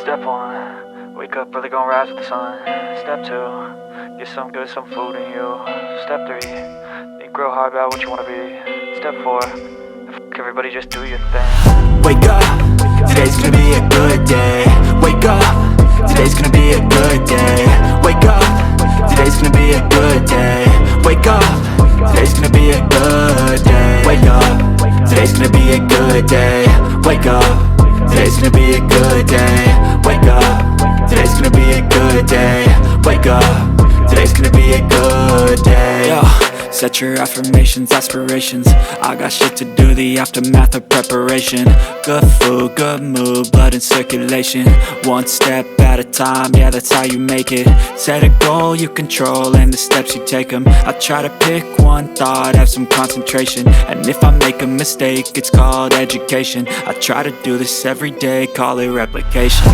Step 1, wake up early, gonna rise with the sun. Step 2, get some good, some food in you. Step 3, think real hard about what you wanna be. Step 4, fuck everybody, just do your thing. Wake up, today's gonna be a good day. Wake up, today's gonna be a good day. Wake up, today's gonna be a good day. Wake up, today's gonna be a good day. Wake up, today's gonna be a good day. Wake up, today's gonna be a good day. Wake up, today's gonna be a good day. Wake up, today's gonna be a good day. Yo, set your affirmations, aspirations. I got shit to do, the aftermath of preparation. Good food, good mood, blood in circulation. One step at a time, yeah, that's how you make it. Set a goal you control and the steps you take them. I try to pick one thought, have some concentration. And if I make a mistake, it's called education. I try to do this every day, call it replication.